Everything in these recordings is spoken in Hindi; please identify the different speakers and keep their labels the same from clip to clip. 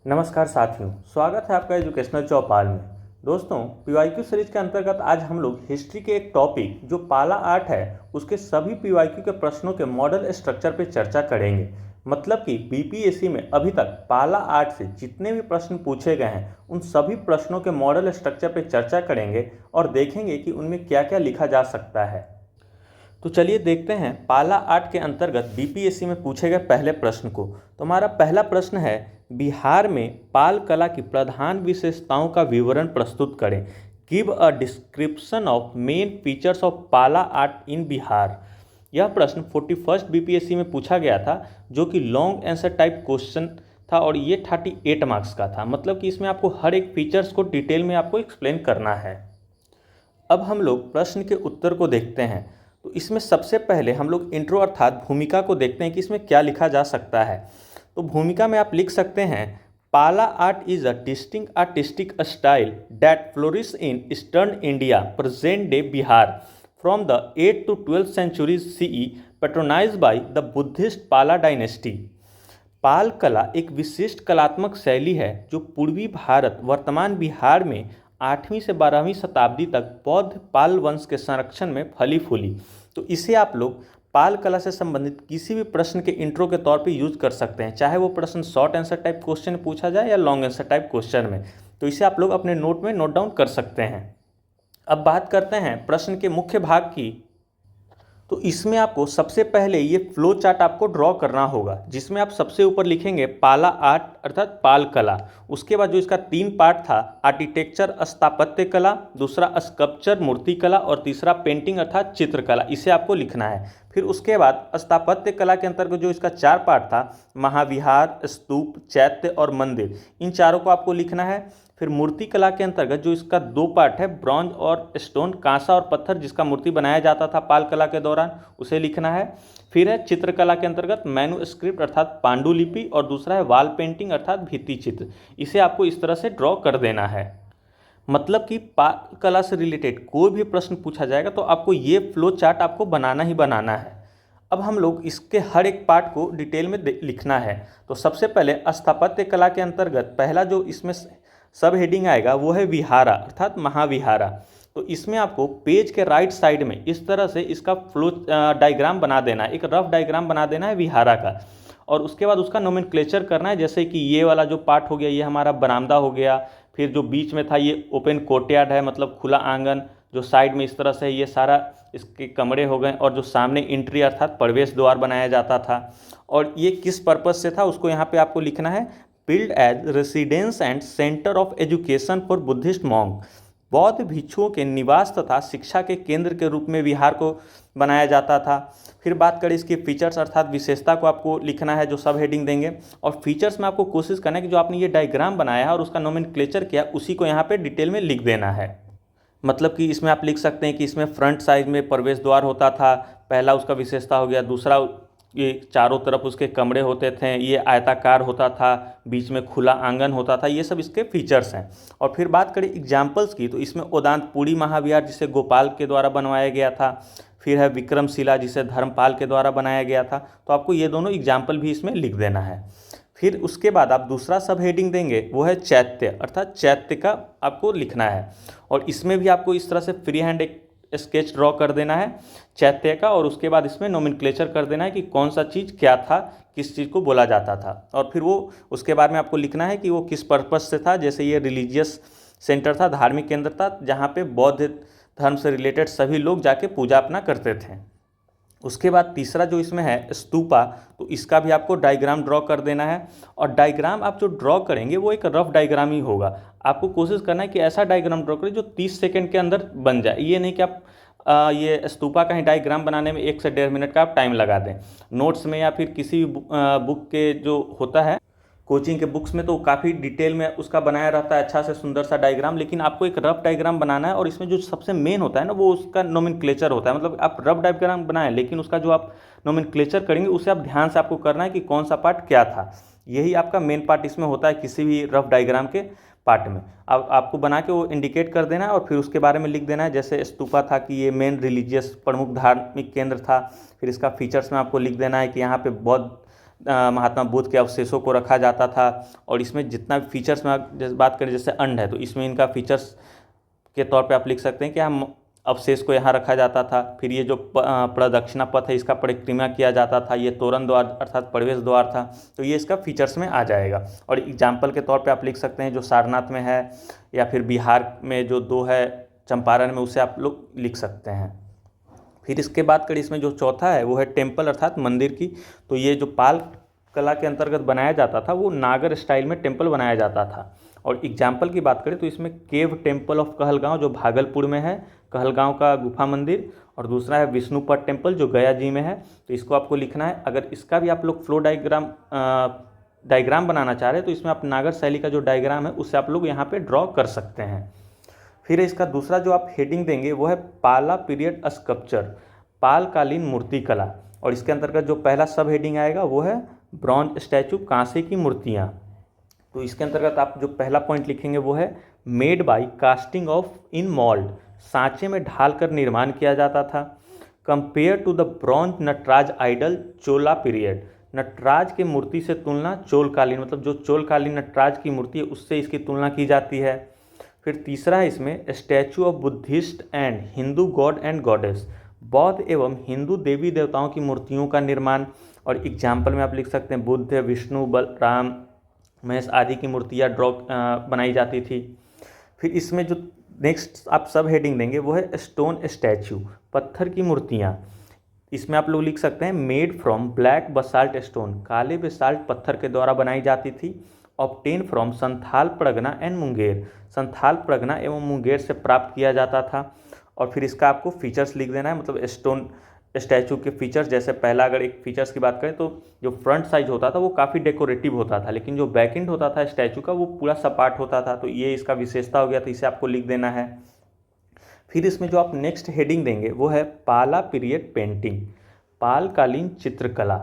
Speaker 1: नमस्कार साथियों, स्वागत है आपका एजुकेशनल चौपाल में। दोस्तों, पीवाईक्यू सीरीज के अंतर्गत आज हम लोग हिस्ट्री के एक टॉपिक जो पाला आर्ट है उसके सभी पीवाईक्यू के प्रश्नों के मॉडल स्ट्रक्चर पे चर्चा करेंगे। मतलब कि बीपीएससी में अभी तक पाला आर्ट से जितने भी प्रश्न पूछे गए हैं उन सभी प्रश्नों के मॉडल स्ट्रक्चर पे चर्चा करेंगे और देखेंगे कि उनमें क्या क्या लिखा जा सकता है। तो चलिए देखते हैं पाला आर्ट के अंतर्गत बीपीएससी में पूछे गए पहले प्रश्न को। तो हमारा पहला प्रश्न है, बिहार में पाल कला की प्रधान विशेषताओं का विवरण प्रस्तुत करें। Give a description of main features of पाला आर्ट इन बिहार। यह प्रश्न 41 बीपीएससी में पूछा गया था, जो कि लॉन्ग आंसर टाइप क्वेश्चन था और ये 38 मार्क्स का था। मतलब कि इसमें आपको हर एक फीचर्स को डिटेल में आपको एक्सप्लेन करना है। अब हम लोग प्रश्न के उत्तर को देखते हैं। तो इसमें सबसे पहले हम लोग इंट्रो अर्थात भूमिका को देखते हैं कि इसमें क्या लिखा जा सकता है। तो भूमिका में आप लिख सकते हैं, Pala art is a distinctive artistic style that flourish in eastern India present day Bihar from the 8th to 12th centuries CE, patronized by the Buddhist Pala dynasty. Pala कला एक विशिष्ट कलात्मक शैली है जो पूर्वी भारत वर्तमान बिहार में 8वीं से 12वीं शताब्दी तक बौद्ध पाल वंश के संरक्षण में फली फूली। तो इसे आप लोग पाल कला से संबंधित किसी भी प्रश्न के इंट्रो के तौर पे यूज कर सकते हैं, चाहे वो प्रश्न शॉर्ट आंसर टाइप क्वेश्चन में पूछा जाए या लॉन्ग आंसर टाइप क्वेश्चन में। तो इसे आप लोग अपने नोट में नोट डाउन कर सकते हैं। अब बात करते हैं प्रश्न के मुख्य भाग की। तो इसमें आपको सबसे पहले ये फ्लो चार्ट आपको ड्रॉ करना होगा, जिसमें आप सबसे ऊपर लिखेंगे पाला आर्ट अर्थात पाल कला। उसके बाद जो इसका 3 पार्ट था, आर्किटेक्चर स्थापत्य कला, दूसरा स्कल्पचर मूर्ति कला और तीसरा पेंटिंग अर्थात चित्रकला, इसे आपको लिखना है। फिर उसके बाद स्थापत्य कला के अंतर्गत जो इसका 4 पार्ट था, महाविहार, स्तूप, चैत्य और मंदिर, इन चारों को आपको लिखना है। फिर मूर्ति कला के अंतर्गत जो इसका 2 पार्ट है, ब्रॉन्ज और स्टोन, कांसा और पत्थर, जिसका मूर्ति बनाया जाता था पाल कला के दौरान, उसे लिखना है। फिर है चित्रकला के अंतर्गत मैन्युस्क्रिप्ट अर्थात पांडुलिपि और दूसरा है वॉल पेंटिंग अर्थात भित्ति चित्र। इसे आपको इस तरह से ड्रॉ कर देना है। मतलब कि पाल कला से रिलेटेड कोई भी प्रश्न पूछा जाएगा तो आपको ये फ्लो चार्ट आपको बनाना ही बनाना है। अब हम लोग इसके हर एक पार्ट को डिटेल में लिखना है। तो सबसे पहले स्थापत्य कला के अंतर्गत पहला जो इसमें सब हेडिंग आएगा वो है विहारा अर्थात महाविहारा। तो इसमें आपको पेज के राइट साइड में इस तरह से इसका फ्लो डायग्राम बना देना है, एक रफ डायग्राम बना देना है विहारा का। और उसके बाद उसका नोमेनक्लेचर करना है, जैसे कि ये वाला जो पार्ट हो गया ये हमारा बरामदा हो गया। फिर जो बीच में था ये ओपन कोर्टयार्ड है, मतलब खुला आंगन। जो साइड में इस तरह से ये सारा इसके कमरे हो गए, और जो सामने एंट्री अर्थात प्रवेश द्वार बनाया जाता था। और ये किस पर्पज़ से था उसको यहाँ पे आपको लिखना है, build as residence and centre of education for Buddhist monk. बौद्ध भिक्षुओं के निवास तथा शिक्षा के केंद्र के रूप में विहार को बनाया जाता था। फिर बात करें इसके फीचर्स अर्थात विशेषता को आपको लिखना है, जो सब हेडिंग देंगे। और फीचर्स में आपको कोशिश करना है कि जो आपने ये डायग्राम बनाया है और उसका नोमेनक्लेचर किया उसी को यहाँ पे डिटेल में लिख देना है। मतलब कि इसमें आप लिख सकते हैं कि इसमें फ्रंट साइड में प्रवेश द्वार होता था, पहला उसका विशेषता हो गया। दूसरा, ये चारों तरफ उसके कमरे होते थे, ये आयताकार होता था, बीच में खुला आंगन होता था। ये सब इसके फीचर्स हैं। और फिर बात करें एग्जाम्पल्स की, तो इसमें ओदांतपुरी महाविहार जिसे गोपाल के द्वारा बनवाया गया था। फिर है विक्रमशिला जिसे धर्मपाल के द्वारा बनाया गया था। तो आपको ये दोनों एग्जाम्पल भी इसमें लिख देना है। फिर उसके बाद आप दूसरा सब हेडिंग देंगे, वो है चैत्य अर्थात चैत्य का आपको लिखना है। और इसमें भी आपको इस तरह से फ्री हैंड एक स्केच ड्रॉ कर देना है चैत्य का, और उसके बाद इसमें नोमेनक्लेचर कर देना है कि कौन सा चीज़ क्या था, किस चीज़ को बोला जाता था। और फिर वो उसके बाद में आपको लिखना है कि वो किस पर्पज़ से था। जैसे ये रिलीजियस सेंटर था, धार्मिक केंद्र था, जहाँ पे बौद्ध धर्म से रिलेटेड सभी लोग जाके पूजा अपना करते थे। उसके बाद तीसरा जो इसमें है स्तूपा, तो इसका भी आपको डायग्राम ड्रॉ कर देना है। और डायग्राम आप जो ड्रॉ करेंगे वो एक रफ डायग्राम ही होगा। आपको कोशिश करना है कि ऐसा डायग्राम ड्रॉ करें जो 30 सेकंड के अंदर बन जाए। ये नहीं कि आप ये स्तूपा का ही डायग्राम बनाने में 1 से 1.5 मिनट का आप टाइम लगा दें। नोट्स में या फिर किसी भी बुक के जो होता है कोचिंग के बुक्स में तो काफ़ी डिटेल में उसका बनाया रहता है अच्छा से सुंदर सा डायग्राम, लेकिन आपको एक रफ डायग्राम बनाना है। और इसमें जो सबसे मेन होता है ना, वो उसका नोमेनक्लेचर होता है। मतलब आप रफ डायग्राम बनाएं, लेकिन उसका जो आप नोमेनक्लेचर करेंगे उसे आप ध्यान से आपको करना है कि कौन सा पार्ट क्या था। यही आपका मेन पार्ट इसमें होता है किसी भी रफ डायग्राम के पार्ट में। अब आपको बना के वो इंडिकेट कर देना है और फिर उसके बारे में लिख देना है। जैसे स्तूपा था कि ये मेन रिलीजियस प्रमुख धार्मिक केंद्र था। फिर इसका फीचर्स में आपको लिख देना है कि यहाँ पे बौद्ध महात्मा बुद्ध के अवशेषों को रखा जाता था। और इसमें जितना भी फीचर्स में जैसे बात करें, जैसे अंड है तो इसमें इनका फीचर्स के तौर पे आप लिख सकते हैं कि हम अवशेष को यहाँ रखा जाता था। फिर ये जो प्रदक्षिणा पथ है इसका परिक्रमा किया जाता था। ये तोरण द्वार अर्थात प्रवेश द्वार था। तो ये इसका फीचर्स में आ जाएगा। और एग्जाम्पल के तौर पे आप लिख सकते हैं जो सारनाथ में है, या फिर बिहार में जो 2 है चंपारण में, उसे आप लोग लिख सकते हैं। फिर इसके बाद करें, इसमें जो चौथा है वो है टेम्पल अर्थात मंदिर की। तो ये जो पाल कला के अंतर्गत बनाया जाता था वो नागर स्टाइल में टेम्पल बनाया जाता था। और एग्जाम्पल की बात करें तो इसमें केव टेम्पल ऑफ कहलगांव जो भागलपुर में है, कहलगांव का गुफा मंदिर, और दूसरा है विष्णुपद टेम्पल जो गया जी में है। तो इसको आपको लिखना है। अगर इसका भी आप लोग फ्लो डायग्राम बनाना चाह रहे हैं तो इसमें आप नागर शैली का जो डायग्राम है उससे आप लोग यहाँ पे ड्रॉ कर सकते हैं। फिर इसका दूसरा जो आप हेडिंग देंगे वो है पाला पीरियड स्कल्पचर, पालकालीन मूर्ति कला। और इसके अंतर्गत जो पहला सब हेडिंग आएगा वो है ब्रॉन्ज स्टैचू, कांसे की मूर्तियाँ। तो इसके अंतर्गत आप जो पहला पॉइंट लिखेंगे वो है made by casting of in mould, सांचे में ढाल कर निर्माण किया जाता था। Compare to the bronze Nataraj idol Chola period, Nataraj की मूर्ति से तुलना चोलकालीन, मतलब जो चोलकालीन नटराज की मूर्ति है उससे इसकी तुलना की जाती है। फिर तीसरा है इसमें statue of Buddhist and Hindu god and goddess, बौद्ध एवं हिंदू देवी देवताओं की मूर्तियों का निर्माण। और एग्जाम्पल में आप लिख सकते हैं बुद्ध, विष्णु, बलराम, महेश आदि की मूर्तियाँ बनाई जाती थी। फिर इसमें जो नेक्स्ट आप सब हेडिंग देंगे वो है स्टोन स्टैचू, पत्थर की मूर्तियाँ। इसमें आप लोग लिख सकते हैं made from black basalt stone, काले बेसाल्ट पत्थर के द्वारा बनाई जाती थी। Obtain from Santhal Pargana and Munger, Santhal Pargana एवं मुंगेर से प्राप्त किया जाता था। और फिर इसका आपको फीचर्स लिख देना है, मतलब स्टोन स्टैचू के फीचर्स। जैसे पहला अगर एक फीचर्स की बात करें तो जो फ्रंट साइज होता था वो काफ़ी डेकोरेटिव होता था, लेकिन जो बैक एंड होता था स्टैचू का वो पूरा सपाट होता था। तो ये इसका विशेषता हो गया, तो इसे आपको लिख देना है। फिर इसमें जो आप नेक्स्ट हेडिंग देंगे वो है पाला पीरियड पेंटिंग, पालकालीन चित्रकला।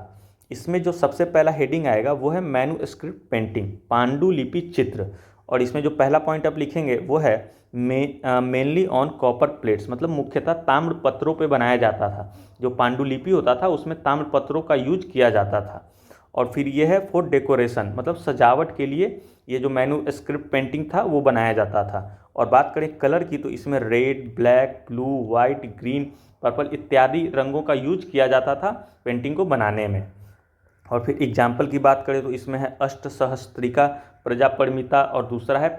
Speaker 1: इसमें जो सबसे पहला हेडिंग आएगा वो है मैन्युस्क्रिप्ट पेंटिंग, पांडुलिपि चित्र। और इसमें जो पहला पॉइंट आप लिखेंगे वो है मेनली ऑन कॉपर प्लेट्स, मतलब मुख्यतः ताम्र पत्रों पे बनाया जाता था। जो पांडुलिपि होता था उसमें ताम्र पत्रों का यूज किया जाता था। और फिर ये है फॉर डेकोरेशन, मतलब सजावट के लिए ये जो मैन्युस्क्रिप्ट पेंटिंग था वो बनाया जाता था। और बात करें कलर की तो इसमें red, black, blue, white, green, purple इत्यादि रंगों का यूज किया जाता था पेंटिंग को बनाने में। और फिर एग्जाम्पल की बात करें तो इसमें है अष्टसहस्त्रिका, प्रजापरिमिता, और दूसरा है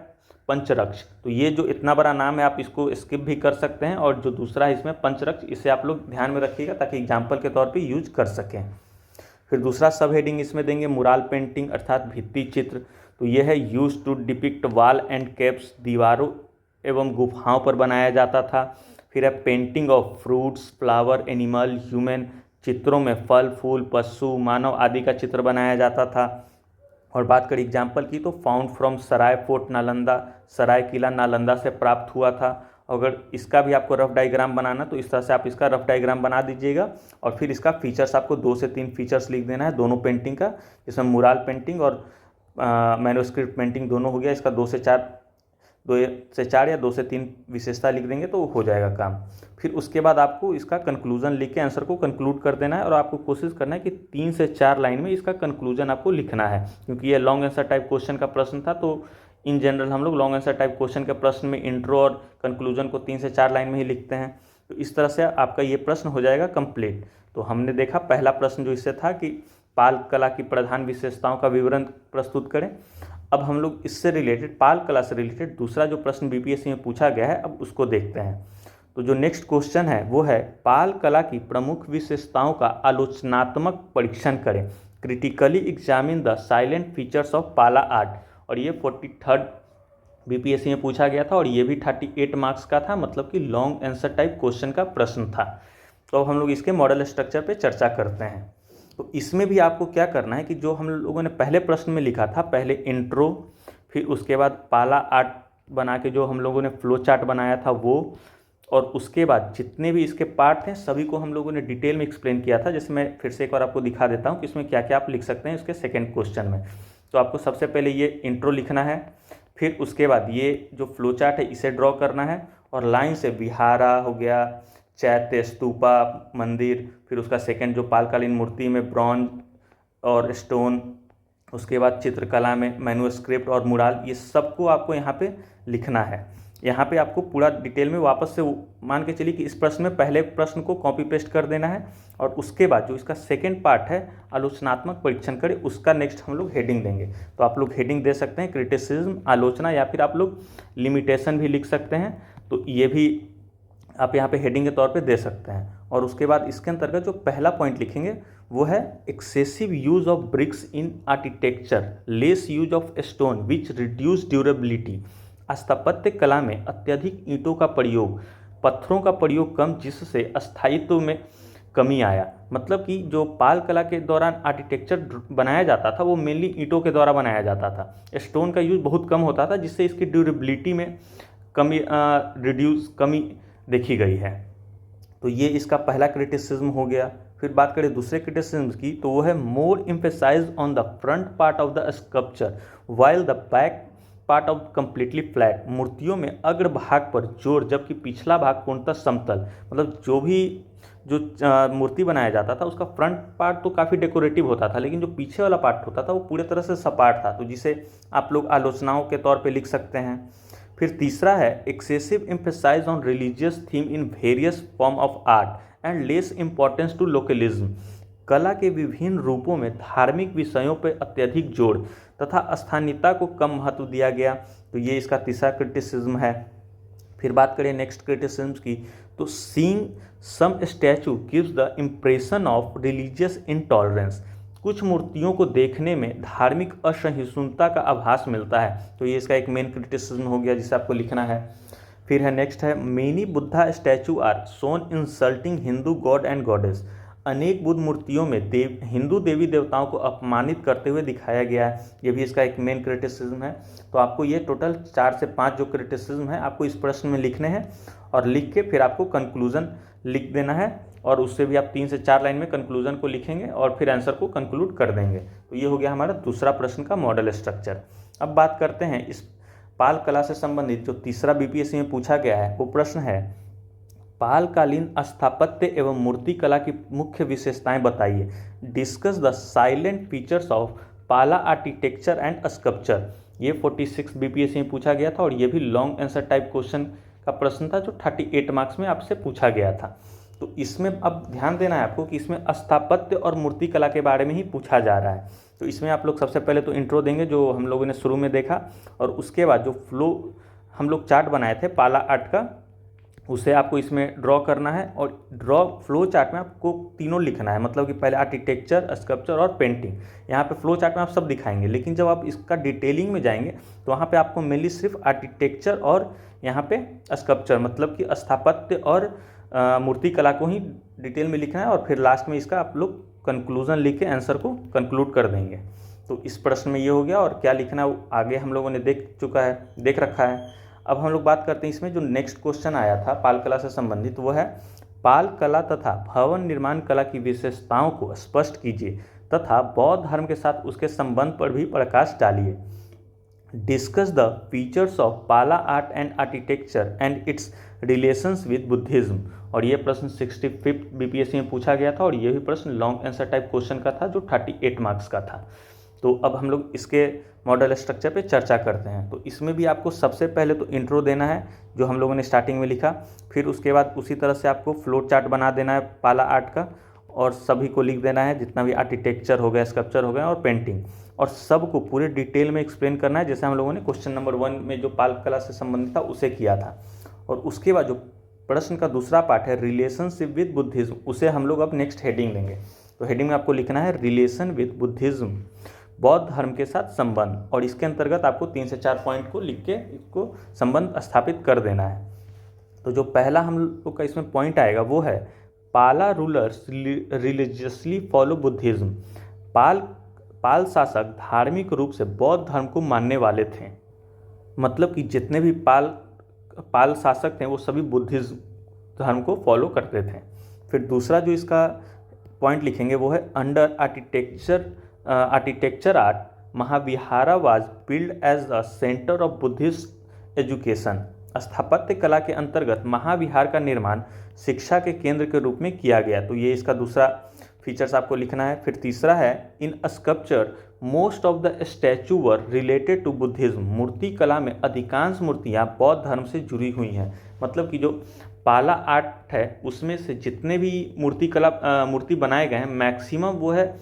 Speaker 1: पंचरक्ष। तो ये जो इतना बड़ा नाम है आप इसको स्किप भी कर सकते हैं। और जो दूसरा है इसमें पंचरक्ष, इसे आप लोग ध्यान में रखिएगा ताकि एग्जाम्पल के तौर पे यूज कर सकें। फिर दूसरा सब हेडिंग इसमें देंगे मुराल पेंटिंग अर्थात भित्ति चित्र। तो ये है use to depict wall and caves, दीवारों एवं गुफाओं पर बनाया जाता था। फिर है painting of fruits, flower, animal, human, चित्रों में फल, फूल, पशु, मानव आदि का चित्र बनाया जाता था। और बात करें एग्जाम्पल की तो found from Sarai fort Nalanda, Sarai किला नालंदा से प्राप्त हुआ था। अगर इसका भी आपको रफ डायग्राम बनाना तो इस तरह से आप इसका रफ डायग्राम बना दीजिएगा। और फिर इसका फीचर्स आपको 2 से 3 फीचर्स लिख देना है दोनों पेंटिंग का, जिसमें मुराल पेंटिंग और मैन्युस्क्रिप्ट पेंटिंग दोनों हो गया। इसका 2 से 4 या 2 से 3 विशेषता लिख देंगे तो हो जाएगा काम। फिर उसके बाद आपको इसका कंक्लूजन लिख के आंसर को कंक्लूड कर देना है। और आपको कोशिश करना है कि 3 से 4 लाइन में इसका कंक्लूजन आपको लिखना है, क्योंकि ये लॉन्ग आंसर टाइप क्वेश्चन का प्रश्न था। तो इन जनरल हम लोग लॉन्ग आंसर टाइप क्वेश्चन के प्रश्न में इंट्रो और कंक्लूजन को 3 से 4 लाइन में ही लिखते हैं। तो इस तरह से आपका ये प्रश्न हो जाएगा कंप्लीट। तो हमने देखा पहला प्रश्न जो इससे था कि पाल कला की प्रधान विशेषताओं का विवरण प्रस्तुत करें। अब हम लोग इससे रिलेटेड, पाल कला से रिलेटेड दूसरा जो प्रश्न बीपीएससी में पूछा गया है अब उसको देखते हैं। तो जो नेक्स्ट क्वेश्चन है वो है पाल कला की प्रमुख विशेषताओं का आलोचनात्मक परीक्षण करें, critically examine the salient features of पाला आर्ट। और ये 43rd बीपीएससी में पूछा गया था और ये भी 38 मार्क्स का था, मतलब कि लॉन्ग आंसर टाइप क्वेश्चन का प्रश्न था। तो अब हम लोग इसके मॉडल स्ट्रक्चर पे चर्चा करते हैं। तो इसमें भी आपको क्या करना है कि जो हम लोगों ने पहले प्रश्न में लिखा था, पहले इंट्रो, फिर उसके बाद पाला आर्ट बना के जो हम लोगों ने फ्लो चार्ट बनाया था वो, और उसके बाद जितने भी इसके पार्ट हैं सभी को हम लोगों ने डिटेल में एक्सप्लेन किया था। जैसे मैं फिर से एक बार आपको दिखा देता हूँ कि इसमें क्या क्या आप लिख सकते हैं इसके सेकेंड क्वेश्चन में। तो आपको सबसे पहले ये इंट्रो लिखना है, फिर उसके बाद ये जो फ्लो चार्ट है इसे ड्रॉ करना है, और लाइन से विहारा हो गया, चैत्य, स्तूपा, मंदिर, फिर उसका सेकंड जो पालकालीन मूर्ति में ब्रॉन्ज और स्टोन, उसके बाद चित्रकला में मैन्युस्क्रिप्ट और मुराल, ये सबको आपको यहाँ पे लिखना है। यहाँ पे आपको पूरा डिटेल में वापस से मान के चलिए कि इस प्रश्न में पहले प्रश्न को कॉपी पेस्ट कर देना है और उसके बाद जो इसका सेकंड पार्ट है आलोचनात्मक परीक्षण करें, उसका नेक्स्ट हम लोग हेडिंग देंगे। तो आप लोग हेडिंग दे सकते हैं क्रिटिसिज्म, आलोचना, या फिर आप लोग लिमिटेशन भी लिख सकते हैं। तो ये भी आप यहाँ पे हेडिंग के तौर पे दे सकते हैं। और उसके बाद इसके अंतर्गत जो पहला पॉइंट लिखेंगे वो है excessive use of BRICS in architecture, less use of stone which reduce durability. स्थापत्य कला में अत्यधिक ईंटों का प्रयोग, पत्थरों का प्रयोग कम, जिससे स्थायित्व में कमी आया। मतलब कि जो पाल कला के दौरान आर्किटेक्चर बनाया जाता था वो मेनली ईंटों के द्वारा बनाया जाता था। स्टोन का यूज बहुत कम होता था, जिससे इसकी ड्यूरेबिलिटी में कमी देखी गई है। तो ये इसका पहला क्रिटिसिज्म हो गया। फिर बात करें दूसरे क्रिटिसिज्म की, तो वो है more emphasize on the front part of the sculpture while the back part of completely flat. मूर्तियों में अग्र भाग पर जोर, जबकि पिछला भाग पूर्णतः समतल। मतलब जो मूर्ति बनाया जाता था उसका फ्रंट पार्ट तो काफ़ी डेकोरेटिव होता था, लेकिन जो पीछे वाला पार्ट होता था वो पूरी तरह से सपाट था। तो जिसे आप लोग आलोचनाओं के तौर पे लिख सकते हैं। फिर तीसरा है excessive emphasize on religious theme in various form of art and less importance to localism. कला के विभिन्न रूपों में धार्मिक विषयों पर अत्यधिक जोर तथा स्थानीयता को कम महत्व दिया गया। तो ये इसका तीसरा क्रिटिसिज्म है। फिर बात करें नेक्स्ट क्रिटिसिज्म की, तो seeing some statue gives the impression of religious intolerance. कुछ मूर्तियों को देखने में धार्मिक असहिष्णुता का आभास मिलता है। तो ये इसका एक मेन क्रिटिसिज्म हो गया जिसे आपको लिखना है। फिर है नेक्स्ट है many Buddha statue are shown insulting Hindu god and goddess. अनेक बुद्ध मूर्तियों में हिंदू देवी देवताओं को अपमानित करते हुए दिखाया गया है। ये भी इसका एक मेन क्रिटिसिज्म है। तो आपको ये टोटल 4 से 5 जो क्रिटिसिज्म है आपको इस प्रश्न में लिखने हैं और लिख के फिर आपको कंक्लूजन लिख देना है और उससे भी आप 3 से 4 लाइन में कंक्लूजन को लिखेंगे और फिर आंसर को कंक्लूड कर देंगे। तो ये हो गया हमारा दूसरा प्रश्न का मॉडल स्ट्रक्चर। अब बात करते हैं इस पाल कला से संबंधित जो तीसरा बीपीएससी में पूछा गया है वो प्रश्न है पालकालीन स्थापत्य एवं मूर्ति कला की मुख्य विशेषताएं बताइए। Discuss the salient features of पाला आर्किटेक्चर एंड स्कल्पचर। ये 46 बीपीएससी में पूछा गया था और ये भी लॉन्ग आंसर टाइप क्वेश्चन का प्रश्न था जो 38 मार्क्स में आपसे पूछा गया था। तो इसमें अब ध्यान देना है आपको कि इसमें स्थापत्य और मूर्ति कला के बारे में ही पूछा जा रहा है। तो इसमें आप लोग सबसे पहले तो इंट्रो देंगे जो हम लोगों ने शुरू में देखा, और उसके बाद जो फ्लो हम लोग चार्ट बनाए थे पाला आर्ट का उसे आपको इसमें ड्रॉ करना है। और फ्लो चार्ट में आपको तीनों लिखना है, मतलब कि पहले आर्किटेक्चर, स्कल्पचर और पेंटिंग। यहाँ पे फ्लो चार्ट में आप सब दिखाएंगे, लेकिन जब आप इसका डिटेलिंग में जाएंगे तो वहाँ पे आपको मेनली सिर्फ आर्किटेक्चर और यहाँ पे स्कल्पचर मतलब कि स्थापत्य और मूर्ति कला को ही डिटेल में लिखना है और फिर लास्ट में इसका आप लोग कंक्लूजन लिख के आंसर को कंक्लूड कर देंगे। तो इस प्रश्न में ये हो गया और क्या लिखना है आगे हम लोगों ने देख रखा है। अब हम लोग बात करते हैं इसमें जो नेक्स्ट क्वेश्चन आया था पाल कला से संबंधित, वो है पाल कला तथा भवन निर्माण कला की विशेषताओं को स्पष्ट कीजिए तथा बौद्ध धर्म के साथ उसके संबंध पर भी प्रकाश डालिए। डिस्कस द फीचर्स ऑफ पाला art and architecture and it's relations with Buddhism. और ये प्रश्न 65 बीपीएससी में पूछा गया था और ये भी प्रश्न लॉन्ग आंसर टाइप क्वेश्चन का था जो 38 मार्क्स का था। तो अब हम लोग इसके मॉडल स्ट्रक्चर पे चर्चा करते हैं। तो इसमें भी आपको सबसे पहले तो इंट्रो देना है जो हम लोगों ने स्टार्टिंग में लिखा, फिर उसके बाद उसी तरह से आपको फ्लो चार्ट बना देना है पाला आर्ट का और सभी को लिख देना है जितना भी आर्किटेक्चर हो गया, स्कल्पचर हो गया और पेंटिंग, और सबको पूरे डिटेल में एक्सप्लेन करना है जैसे हम लोगों ने क्वेश्चन नंबर 1 में जो पाल कला से संबंधित था उसे किया था। और उसके बाद जो प्रश्न का दूसरा पार्ट है रिलेशनशिप विद बुद्धिज्म, उसे हम लोग अब नेक्स्ट हेडिंग लेंगे। तो हेडिंग में आपको लिखना है रिलेशन विद बुद्धिज्म, बौद्ध धर्म के साथ संबंध, और इसके अंतर्गत आपको 3 से 4 पॉइंट को लिख के इसको संबंध स्थापित कर देना है। तो जो पहला हम लोग का इसमें पॉइंट आएगा वो है पाला रूलर्स रिलीजियसली फॉलो बुद्धिज्म। पाल शासक धार्मिक रूप से बौद्ध धर्म को मानने वाले थे, मतलब कि जितने भी पाल शासक थे वो सभी बुद्धिज्म धर्म को फॉलो करते थे। फिर दूसरा जो इसका पॉइंट लिखेंगे वो है under architecture art Mahavihara was build as a centre of Buddhist education. स्थापत्य कला के अंतर्गत महाविहार का निर्माण शिक्षा के केंद्र के रूप में किया गया। तो ये इसका दूसरा फीचर्स आपको लिखना है। फिर तीसरा है in sculpture most of the statue were related to Buddhism, मूर्ति कला में अधिकांश मूर्तियाँ बौद्ध धर्म से जुड़ी हुई हैं। मतलब कि जो पाला आर्ट है उसमें से जितने भी मूर्ति बनाए गए हैं मैक्सिमम वो है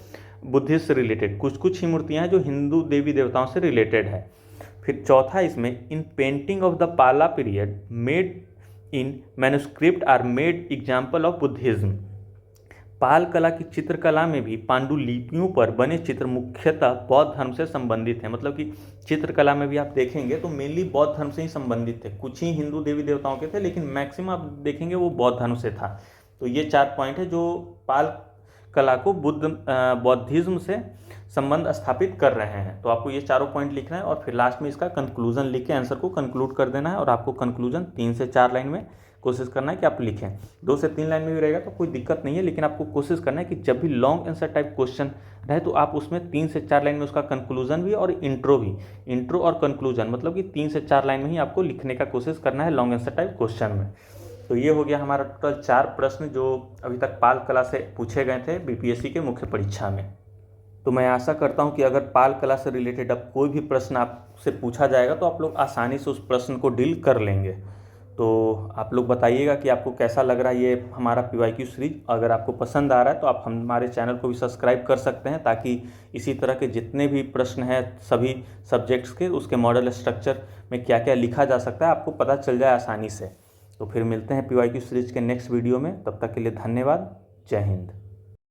Speaker 1: बुद्धिस्ट से रिलेटेड, कुछ कुछ ही मूर्तियाँ हैं जो हिंदू देवी देवताओं से रिलेटेड है। फिर चौथा इसमें in painting of the Pala period made in manuscript are made example of Buddhism, Pala कला की चित्रकला में भी पांडुलिपियों पर बने चित्र मुख्यतः बौद्ध धर्म से संबंधित हैं। मतलब कि चित्रकला में भी आप देखेंगे तो मेनली बौद्ध धर्म से ही संबंधित थे, कुछ ही हिंदू देवी देवताओं के थे लेकिन मैक्सिमम आप देखेंगे वो बौद्ध धर्म से था। तो ये 4 पॉइंट है जो पाल कला को बौद्धिज्म से संबंध स्थापित कर रहे हैं। तो आपको ये चारों पॉइंट लिखना है और फिर लास्ट में इसका कंक्लूजन लिख के आंसर को कंक्लूड कर देना है। और आपको कंक्लूजन 3 से 4 लाइन में कोशिश करना है कि आप लिखें। 2 से 3 लाइन में भी रहेगा तो कोई दिक्कत नहीं है, लेकिन आपको कोशिश करना है कि जब भी लॉन्ग आंसर टाइप क्वेश्चन रहे तो आप उसमें 3 से 4 लाइन में उसका कंक्लूजन भी और इंट्रो भी, इंट्रो और कंक्लूजन मतलब कि 3 से 4 लाइन में ही आपको लिखने का कोशिश करना है लॉन्ग आंसर टाइप क्वेश्चन में। तो ये हो गया हमारा टोटल 4 प्रश्न जो अभी तक पाल कला से पूछे गए थे बीपीएससी के मुख्य परीक्षा में। तो मैं आशा करता हूं कि अगर पाल कला से रिलेटेड अब कोई भी प्रश्न आपसे पूछा जाएगा तो आप लोग आसानी से उस प्रश्न को डील कर लेंगे। तो आप लोग बताइएगा कि आपको कैसा लग रहा है ये हमारा पीवाईक्यू सीरीज। अगर आपको पसंद आ रहा है तो आप हमारे चैनल को भी सब्सक्राइब कर सकते हैं ताकि इसी तरह के जितने भी प्रश्न हैं सभी सब्जेक्ट्स के उसके मॉडल स्ट्रक्चर में क्या क्या लिखा जा सकता है आपको पता चल जाए आसानी से। तो फिर मिलते हैं पीवाईक्यू सीरीज के नेक्स्ट वीडियो में, तब तक के लिए धन्यवाद। जय हिंद।